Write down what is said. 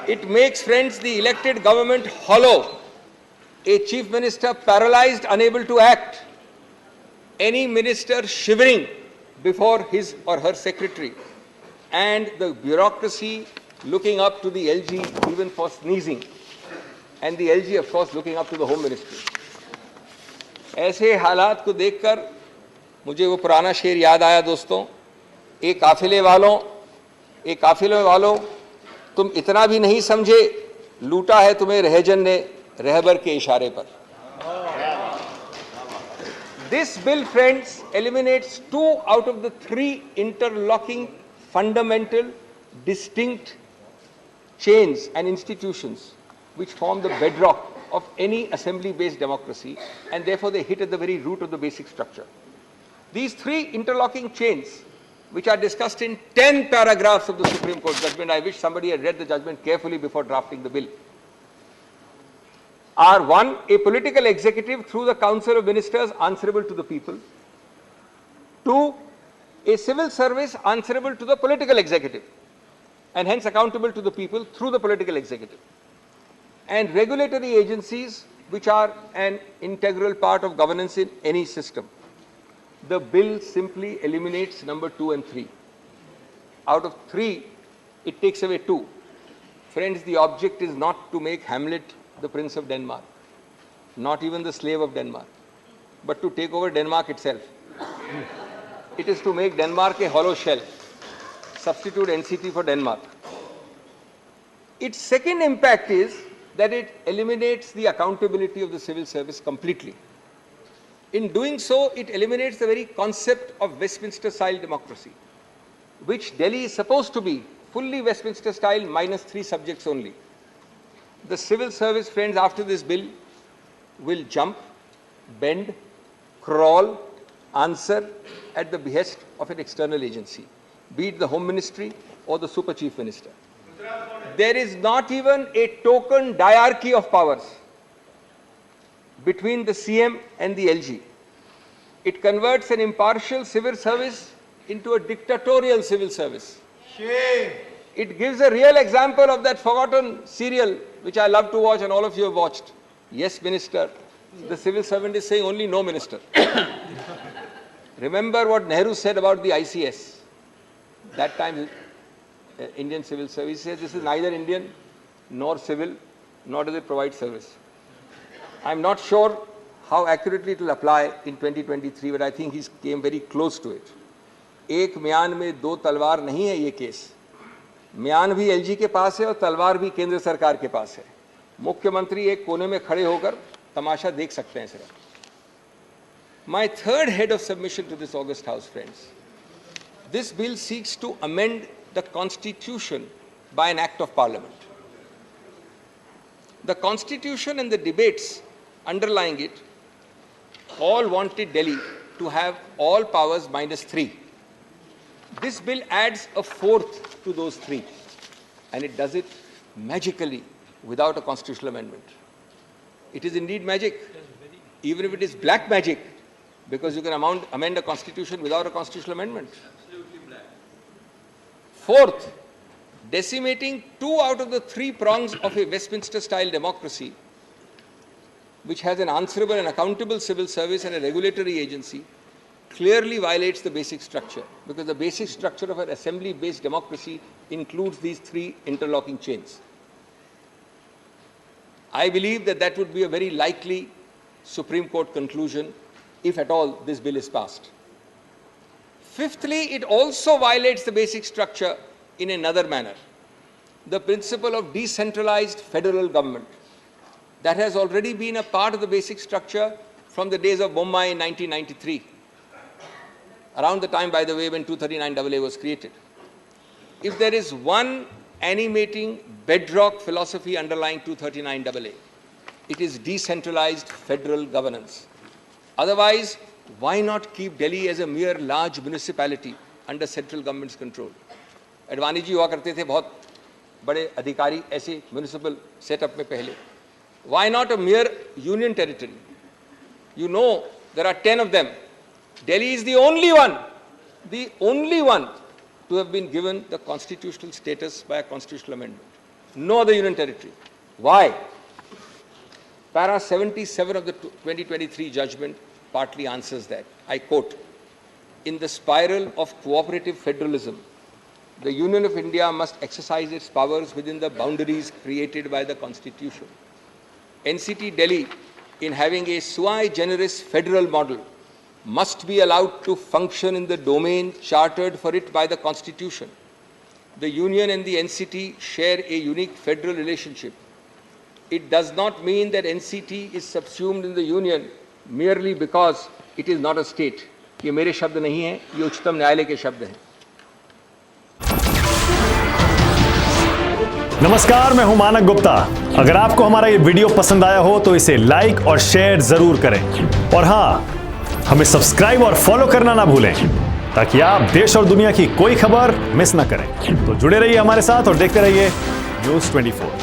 It makes, friends, the elected government hollow, a chief minister paralyzed, unable to act, any minister shivering before his or her secretary, and the bureaucracy looking up to the LG even for sneezing, and the LG, of course, looking up to the Home Ministry. ऐसे हालात को देखकर मुझे वो पुराना शेर याद आया दोस्तों, एक काफिले वालों तुम इतना भी नहीं समझे, लूटा है तुम्हें रहजन ने रहबर के इशारे पर. This bill, friends, eliminates 2 out of the 3 interlocking, fundamental, distinct chains and institutions which form the bedrock of any assembly-based democracy, and therefore they hit at the very root of the basic structure. These 3 interlocking chains, which are discussed in 10 paragraphs of the Supreme Court judgment — I wish somebody had read the judgment carefully before drafting the bill — are: 1, a political executive through the Council of Ministers answerable to the people; 2, a civil service answerable to the political executive and hence accountable to the people through the political executive; and regulatory agencies which are an integral part of governance in any system. The bill simply eliminates number 2 and 3. Out of 3, it takes away 2. Friends, the object is not to make Hamlet the Prince of Denmark, not even the slave of Denmark, but to take over Denmark itself. It is to make Denmark a hollow shell, substitute NCT for Denmark. Its second impact is that it eliminates the accountability of the civil service completely. In doing so, it eliminates the very concept of Westminster-style democracy, which Delhi is supposed to be fully Westminster-style minus 3 subjects only. The civil service, friends, after this bill, will jump, bend, crawl, answer at the behest of an external agency, be it the Home Ministry or the Super Chief Minister. There is not even a token diarchy of powers between the CM and the LG. It converts an impartial civil service into a dictatorial civil service. Shame. It gives a real example of that forgotten serial which I love to watch and all of you have watched. Yes, Minister. The civil servant is saying only no, Minister. Remember what Nehru said about the ICS. That time, Indian Civil Service says this is neither Indian nor civil, nor does it provide service. I'm not sure how accurately it will apply in 2023, but I think he came very close to it. एक म्यान में 2 तलवार नहीं है ये case. म्यान भी LG के पास है और तलवार भी केंद्र सरकार के पास है. मुख्यमंत्री एक कोने में खड़े होकर तमाशा देख सकते हैं सिर्फ. My third head of submission to this august House, friends. This bill seeks to amend the Constitution by an act of Parliament. The Constitution and the debates underlying it all wanted Delhi to have all powers minus 3. This bill adds a 4th to those 3, and it does it magically without a constitutional amendment. It is indeed magic, even if it is black magic, because you can amend a constitution without a constitutional amendment. Absolutely black. 4th, decimating 2 out of the 3 prongs of a Westminster-style democracy, which has an answerable and accountable civil service and a regulatory agency, clearly violates the basic structure, because the basic structure of an assembly-based democracy includes these 3 interlocking chains. I believe that that would be a very likely Supreme Court conclusion if at all this bill is passed. Fifthly, it also violates the basic structure in another manner. The principle of decentralized federal government that has already been a part of the basic structure from the days of Bombay in 1993, around the time, by the way, when 239AA was created. If there is one animating bedrock philosophy underlying 239AA, it is decentralized federal governance. Otherwise, why not keep Delhi as a mere large municipality under central government's control? Advani ji हुआ करते थे बहुत बड़े अधिकारी ऐसे municipal setup में पहले. Why not a mere union territory? You know, there are 10 of them. Delhi is the only one to have been given the constitutional status by a constitutional amendment. no other union territory. Why? Para 77 of the 2023 judgment partly answers that. I quote, "In the spiral of cooperative federalism, the Union of India must exercise its powers within the boundaries created by the Constitution. NCT Delhi, in having a sui generis federal model, must be allowed to function in the domain chartered for it by the Constitution. The Union and the NCT share a unique federal relationship. It does not mean that NCT is subsumed in the Union merely because it is not a state." ये मेरे शब्द नहीं हैं, ये उच्चतम न्यायालय के शब्द हैं। नमस्कार, मैं हूं मानक गुप्ता। अगर आपको हमारा ये वीडियो पसंद आया हो तो इसे लाइक और शेयर जरूर करें, और हां, हमें सब्सक्राइब और फॉलो करना ना भूलें ताकि आप देश और दुनिया की कोई खबर मिस ना करें। तो जुड़े रहिए हमारे साथ और देखते रहिए न्यूज़ 24।